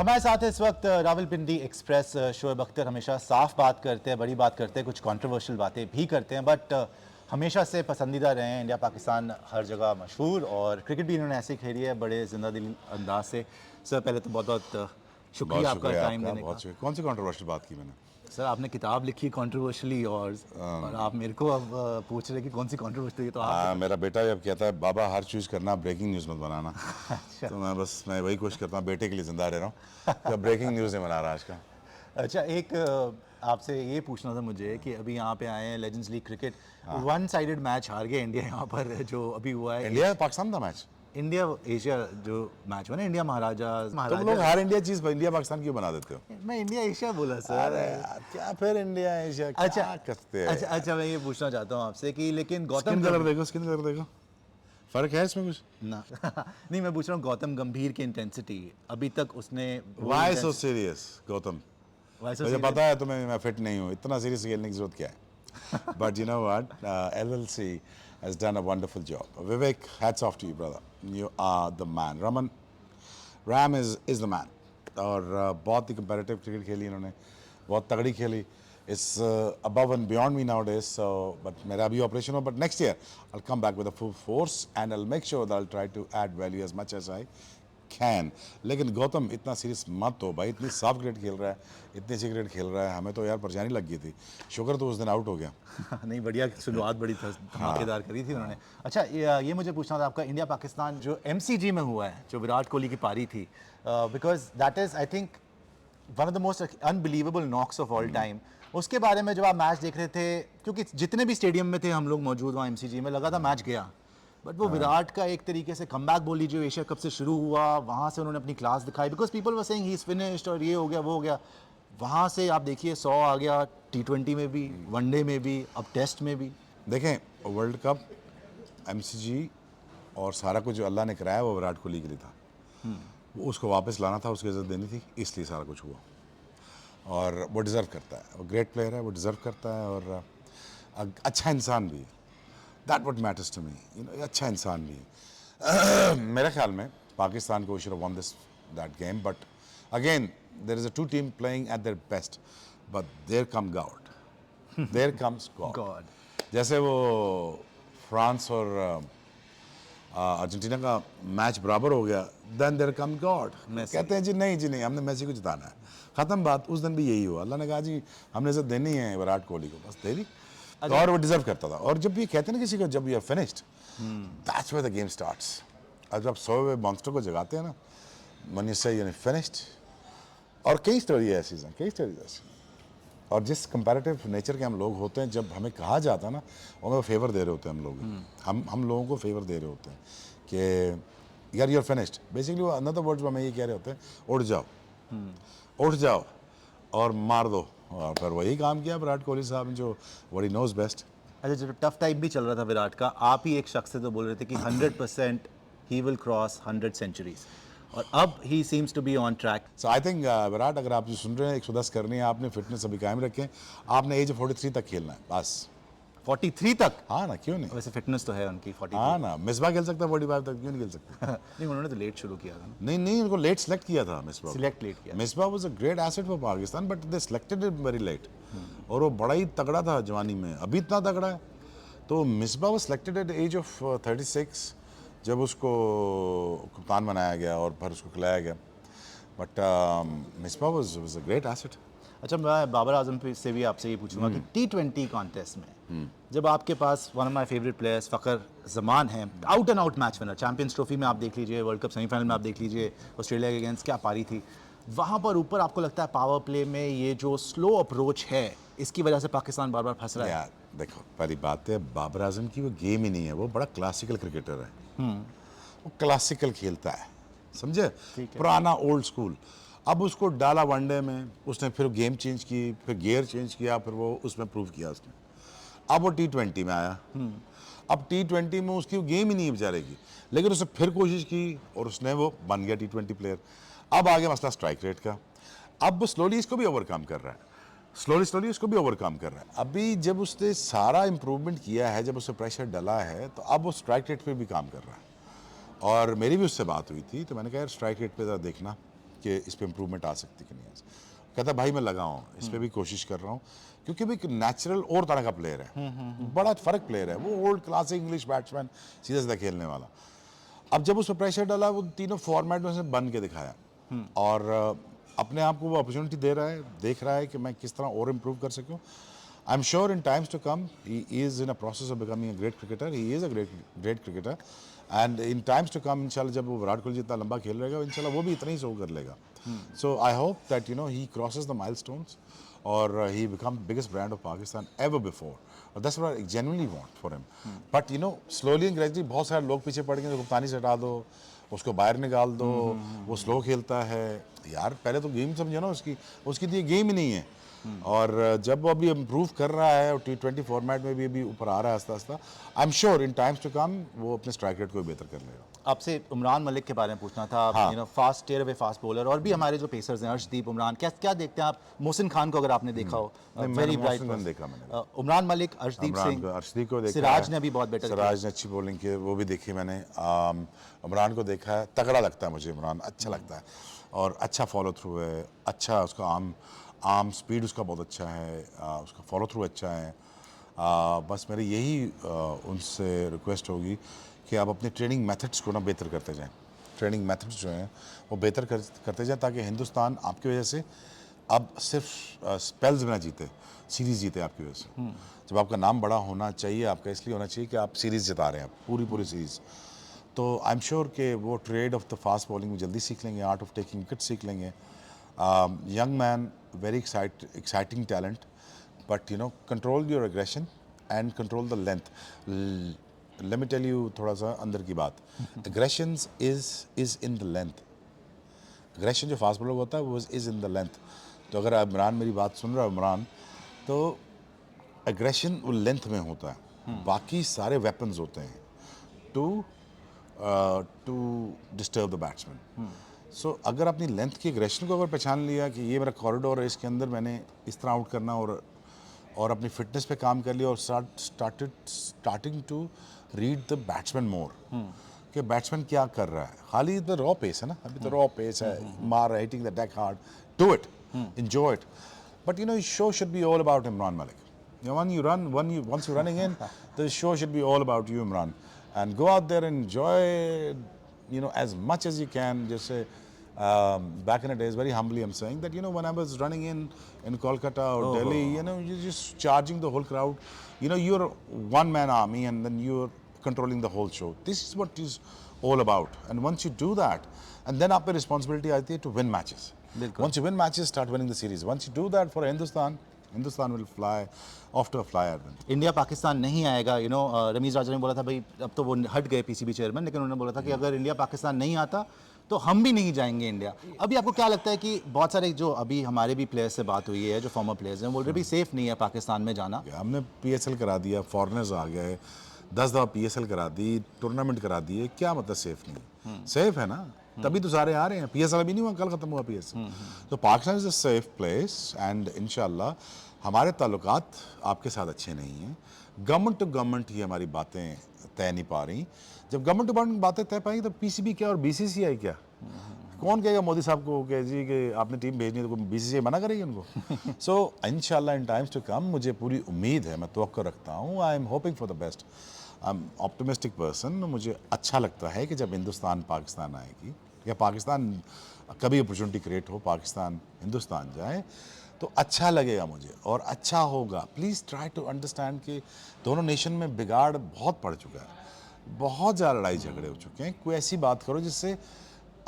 हमारे साथ इस वक्त रावलपिंडी एक्सप्रेस शोएब अख्तर हमेशा साफ बात करते हैं, बड़ी बात करते हैं, कुछ कंट्रोवर्शियल बातें भी करते हैं, बट हमेशा से पसंदीदा रहे हैं। इंडिया पाकिस्तान हर जगह मशहूर और क्रिकेट भी इन्होंने ऐसे खेली है बड़े जिंदा दिल अंदाज से। सर पहले तो बहुत बहुत बहुत शुक्रिया आपका शुक्रिया टाइम आपका, देने का। बहुत शुक्रिया। कौन सी कंट्रोवर्शियल बात की मैंने? सर आपने किताब लिखी कंट्रोवर्शियली और आप मेरे को अब पूछ रहे कि कौन सी कंट्रोवर्शियल, तो आप मेरा बेटा भी अब कहता है बाबा हर चीज़ करना, ब्रेकिंग न्यूज़ मत बनाना। अच्छा तो मैं वही कोशिश करता हूँ बेटे के लिए जिंदा रह रहा हूँ, तो ब्रेकिंग न्यूज़ नहीं बना रहा आज का। अच्छा एक आपसे ये पूछना था मुझे कि अभी यहाँ पे आए हैं legends league cricket, one sided match हार गया इंडिया यहाँ पर जो अभी हुआ है। इंडिया पाकिस्तान का मैच, इंडिया एशिया जो मैच हुआ ना, इंडिया महाराजा तुम लोग हर इंडिया चीज़ इंडिया पाकिस्तान क्यों बना देते हो? मैं इंडिया एशिया बोला सर। अरे यार, क्या फिर इंडिया एशिया क्या करते हैं? अच्छा मैं ये पूछना चाहता हूँ आपसे कि लेकिन गौतम स्किन कलर देखो, स्किन कलर देखो, फर्क है इसमें कुछ ना नहीं, मैं पूछ रहा हूँ गौतम गंभीर की इंटेंसिटी अभी तक उसने वाई सो सीरियस गौतम? मुझे पता है तुम्हें मैं फिट नहीं हूँ, इतना सीरियस खेलने की जरूरत क्या है? But you know what, LLC has done a wonderful job. Vivek, hats off to you, brother. You are the man. Ram is the man. और बहुत ही competitive cricket खेली इन्होंने, बहुत तगड़ी खेली. It's above and beyond me nowadays. So, but मेरा अभी operation हो, but next year I'll come back with a full force and I'll make sure that I'll try to add value as much as I can. लेकिन गौतम इतना serious मत हो भाई, इतनी soft cricket खेल रहा है, इतनी अच्छी क्रिकेट खेल रहा है, हमें तो यार परेशानी लग गई थी। शुक्र तो उस दिन आउट हो गया। नहीं बढ़िया शुरुआत बड़ी धमाकेदार करी थी उन्होंने। अच्छा ये मुझे पूछना था आपका, इंडिया पाकिस्तान जो MCG में हुआ है, जो विराट कोहली की पारी थी, because that is I think one of the most unbelievable knocks of all time. उसके बारे में जब आप मैच देख रहे थे, क्योंकि जितने भी स्टेडियम में थे हम लोग मौजूद वहाँ MCG में, लगा था मैच गया, बट वो विराट का एक तरीके से कमबैक बोली जो एशिया कप से शुरू हुआ, वहाँ से उन्होंने अपनी क्लास दिखाई, because people were saying he is finished और ये हो गया वो हो गया। वहाँ से आप देखिए 100 आ गया, T20 में भी, वनडे में भी, अब टेस्ट में भी। देखें, वर्ल्ड कप, MCG और सारा कुछ जो अल्लाह ने कराया वो विराट कोहली के लिए था। वो उसको वापस लाना था, उसकी इज्जत देनी थी, इसलिए सारा कुछ हुआ। और वो डिज़र्व करता है, वो ग्रेट प्लेयर है, वो डिज़र्व करता है और अच्छा इंसान भी है। That what matters to me, you know, अच्छा इंसान भी है। मेरे ख्याल में पाकिस्तान को should have won that game, but again there is a two team playing at their best, but there come God, there comes God. जैसे वो फ्रांस और अर्जेंटीना का मैच बराबर हो गया, देन देयर कम गॉड। कहते हैं जी नहीं हमने मेसी को जिताना है, ख़त्म बात। उस दिन भी यही हुआ, अल्लाह ने कहा जी हमने इज्जत देनी है विराट कोहली को, बस दे दी। और वो डिजर्व करता था। और जब ये कहते हैं ना किसी को जब you are finished, that's where the game starts. और जब सोए हुए मॉन्स्टर को जगाते हैं ना, when you say you are finished. और कई स्टोरी ऐसी हैं, कई स्टोरीज ऐसी। और जिस कंपैरेटिव नेचर के हम लोग होते हैं, जब हमें कहा जाता है ना, हमें फेवर दे रहे होते हैं हम लोग, हम लोगों को फेवर दे रहे होते हैं कि यार यू आर फिनिश्ड। बेसिकली वो अनदर वर्ड्स में हमें ये कह रहे होते हैं, उठ जाओ और मार दो। और फिर वही काम किया विराट कोहली साहब ने, जो व्हाट ही नोज बेस्ट। अच्छा जब टफ टाइम भी चल रहा था विराट का, आप ही एक शख्स से तो बोल रहे थे कि 100% ही विल क्रॉस 100 सेंचुरीज, और अब he seems to be on track. So I think Virat, अगर आप जो सुन रहे हैं 110 करनी है आपने, फिटनेस अभी कायम रखें, आपने एज 43 तक खेलना है बस। 43 तक? हाँ ना, क्यों नहीं? वैसे फिटनेस तो है उनकी 43। हाँ ना, मिसबा खेल सकता है 45 तक, क्यों नहीं खेल सकते? नहीं उन्होंने तो लेट शुरू किया था ना। नहीं उनको लेट सेलेक्ट किया था मिसबा। सिलेक्ट लेट किया। Misbah was a great asset for Pakistan, but they selected it very late. और वो बड़ा ही तगड़ा था जवानी में, अभी इतना तगड़ा है। तो Misbah was selected at age of 36, जब उसको कप्तान बनाया गया और फिर उसको खिलाया गया। But Misbah was a great asset. अच्छा मैं बाबर आजम से भी आपसे ये पूछूंगा कि T20 कॉन्टेस्ट में जब आपके पास one of my favourite players Fakhar Zaman है, out and out match winner, champions trophy में आप देख लीजिए, वर्ल्ड कप सेमीफाइनल में आप देख लीजिए, ऑस्ट्रेलिया के अगेंस्ट क्या पारी थी, वहाँ पर ऊपर आपको लगता है पावर प्ले में ये जो स्लो अप्रोच है, इसकी वजह से पाकिस्तान बार बार फंस रहा है? यार देखो, पहली बात है बाबर आजम की वो गेम ही नहीं है, वो बड़ा क्लासिकल क्रिकेटर है। वो क्लासिकल खेलता है, समझे, पुराना ओल्ड स्कूल। अब उसको डाला वनडे में, उसने फिर गेम चेंज की, फिर गियर चेंज किया, फिर वो उसमें प्रूव किया उसने। अब वो T20 में आया, अब T20 में उसकी वो गेम ही नहीं है बेचारे की, लेकिन उसने फिर कोशिश की और उसने वो बन गया T20 प्लेयर। अब आ गया मसला स्ट्राइक रेट का, अब वो स्लोली इसको भी ओवरकम कर रहा है, स्लोली उसको भी ओवरकम कर रहा है। अभी जब उसने सारा इंप्रूवमेंट किया है, जब उसे प्रेशर डला है, तो अब वो स्ट्राइक रेट पे भी काम कर रहा है। और मेरी भी उससे बात हुई थी, तो मैंने कहा यार स्ट्राइक रेट पे ज़रा देखना, कि इस पर इम्प्रूवमेंट आ सकती कि नहीं आ सकती। कहता भाई मैं लगा हूँ इस पर भी कोशिश कर रहा हूँ, क्योंकि भी एक नेचुरल और तरह का प्लेयर है, बड़ा फ़र्क प्लेयर है वो, ओल्ड क्लासिक इंग्लिश बैट्समैन, सीधा सीधा खेलने वाला। अब जब उस पर प्रेशर डाला, वो तीनों फॉर्मेट में उसने बन के दिखाया और अपने आप को वो अपॉर्चुनिटी दे रहा है, देख रहा है कि मैं किस तरह और इम्प्रूव कर सकूँ। I am sure in times to come he is in a process of becoming a great cricketer, he is a great cricketer, and in times to come इंशाल्लाह जब वो विराट कोहली जितना लंबा खेल रहेगा इंशाल्लाह वो भी इतना ही शो कर लेगा। So I hope that you know he crosses the milestones और he become biggest brand of Pakistan ever before. That's what I genuinely want for him. But you know, slowly and gradually बहुत सारे लोग पीछे पड़ गए, तो कप्तानी से हटा दो, उसको बाहर निकाल दो, वो स्लो खेलता है यार, पहले तो गेम समझो ना उसकी, उसकी तो ये गेम ही नहीं है। और जब वो अभी इम्प्रूव कर रहा है और T20 फॉर्मेट में भी अभी ऊपर आ रहा है आस्ता आस्ता, I am sure in times to come वो अपने स्ट्राइक रेट को भी बेहतर कर लेगा। आपसे उमरान मलिक के बारे में पूछना था, हाँ। You know fast tearaway fast bowler, और भी हमारे जो पेसर्स हैं अर्शदीप, उमरान, क्या क्या देखते हैं आप? मोहसिन खान को अगर आपने देखा हो, वेरी ब्राइट, देखा मैंने उमरान मलिक, अर्शदीप सिंह, अर्शदीप को देखा, सिराज ने भी बहुत बेटर, सिराज ने अच्छी बॉलिंग की, वो भी देखी मैंने। उमरान को देखा है, तगड़ा लगता है मुझे इमरान, अच्छा लगता है और अच्छा फॉलो थ्रू है, अच्छा उसका आर्म स्पीड उसका बहुत अच्छा है, उसका फॉलो थ्रू अच्छा है। बस मेरी यही उनसे रिक्वेस्ट होगी कि आप अपने ट्रेनिंग मेथड्स को ना बेहतर करते जाएं, ट्रेनिंग मेथड्स जो हैं वो बेहतर करते जाएं, ताकि हिंदुस्तान आपकी वजह से अब सिर्फ स्पेल्स में ना जीते, सीरीज़ जीते आपकी वजह से। जब आपका नाम बड़ा होना चाहिए, आपका इसलिए होना चाहिए कि आप सीरीज़ जिता रहे हैं, पूरी सीरीज़। तो आई एम श्योर कि वो trade off the fast bowling में जल्दी सीख लेंगे, आर्ट ऑफ टेकिंग विकेट सीख लेंगे। Young man, very exciting talent, but you know, control your aggression and control the length. Let me tell you थोड़ा सा अंदर की बात, aggression is in the length. aggression जो फास्ट बॉलर होता है वो is in the length. तो अगर इमरान मेरी बात सुन रहा है इमरान, तो aggression वो लेंथ में होता है, बाकी सारे weapons होते हैं to disturb the batsman. सो अगर अपनी लेंथ की एग्रेशन को अगर पहचान लिया कि ये मेरा कॉरिडोर है, इसके अंदर मैंने इस तरह आउट करना, और अपनी फिटनेस पे काम कर लिया और starting to read the batsman more, कि बैट्समैन क्या कर रहा है। खाली द रॉ पेस है ना, अभी तो रॉ पेस है, मार रहा है, hitting the deck hard, do it, enjoy it, but you know show should be all about Imran Malik. Once you're running in, the show should be all about you, Imran, and go out there and enjoy, you know, as much as you can. Just say, back in the days, very humbly, I'm saying that, you know, when I was running in Kolkata or Delhi, you know, you're just charging the whole crowd. You know, you're a one-man army, and then you're controlling the whole show. This is what is all about. And once you do that, and then आपकी responsibility आती है to win matches. Once you win matches, start winning the series. Once you do that for Hindustan will fly off to a flyer. India Pakistan नहीं आएगा, you know Ramiz राजा ने बोला था भाई, अब तो वो हट गए पीसीबी चेयरमैन, लेकिन उन्होंने बोला था कि अगर इंडिया पाकिस्तान नहीं आता तो हम भी नहीं जाएंगे इंडिया। अभी आपको क्या लगता है कि बहुत सारे जो अभी हमारे भी प्लेयर्स से बात हुई है, जो फॉर्मर प्लेयर्स हैं, बोल रहे भी सेफ नहीं है पाकिस्तान में जाना? हमने PSL करा दिया, फॉरनर्स आ गए, 10 दफ़ा PSL करा दी, टूर्नामेंट करा दिए, क्या मतलब सेफ नहीं? सेफ है ना, तभी तो सारे आ रहे हैं। PSL अभी नहीं हुआ, कल ख़त्म हुआ PSL। तो Pakistan is a safe place, and इंशाल्लाह हमारे ताल्लुकात आपके साथ अच्छे नहीं हैं। गवर्नमेंट टू गवर्नमेंट ही हमारी बातें तय नहीं पा रही। जब गवर्नमेंट टू गवर्नमेंट बातें तय पाएंगी तो PCB क्या और BCCI क्या? कौन कहेगा मोदी साहब को कि जी कि आपने टीम भेजनी है, तो BCCI मना करेगी उनको? सो इंशाल्लाह इन टाइम्स टू कम मुझे पूरी उम्मीद है, मैं तवक्को रखता हूँ, I am hoping for the best, I am optimistic person. मुझे अच्छा लगता है कि जब हिंदुस्तान पाकिस्तान आएगी, या पाकिस्तान कभी अपॉर्चुनिटी क्रिएट हो, पाकिस्तान हिंदुस्तान जाए, तो अच्छा लगेगा मुझे और अच्छा होगा। प्लीज़ ट्राई टू अंडरस्टैंड कि दोनों नेशन में बिगाड़ बहुत पड़ चुका है, बहुत ज़्यादा लड़ाई झगड़े हो चुके हैं। कोई ऐसी बात करो जिससे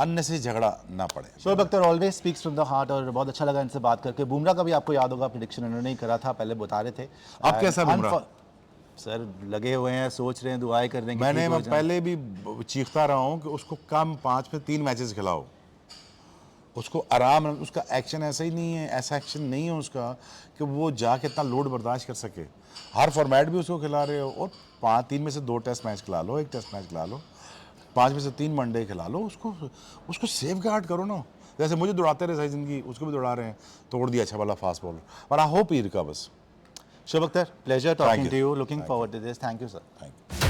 अन्य से झगड़ा ना पड़े। Shoaib Akhtar always speaks from the heart, और बहुत अच्छा लगा इनसे बात करके। बुमराह का भी आपको याद होगा प्रेडिक्शन उन्होंने ही करा था, पहले बता रहे थे। अब कैसा बुमराह? सर लगे हुए हैं, सोच रहे हैं, दुआएं कर रहे हैं। मैं पहले भी चीखता रहा हूँ कि उसको कम 5 में 3 मैचेस खिलाओ, उसको आराम, उसका एक्शन ऐसा ही नहीं है, ऐसा एक्शन नहीं है उसका कि वो जाके इतना लोड बर्दाश्त कर सके। हर फॉर्मेट भी उसको खिला रहे हो, और 3 में से 2 टेस्ट मैच खिला लो, 1 टेस्ट मैच खिला लो, 5 में से 3 वनडे खिला लो, उसको सेफ गार्ड करो ना। जैसे मुझे दौड़ाते रहे सारी जिंदगी, उसको भी दौड़ा रहे हैं, तोड़ दिया अच्छा वाला फास्ट बॉलर, और I hope he recovers. Shoaib Akhtar, pleasure talking to you, looking forward to this, thank you sir. Thank you.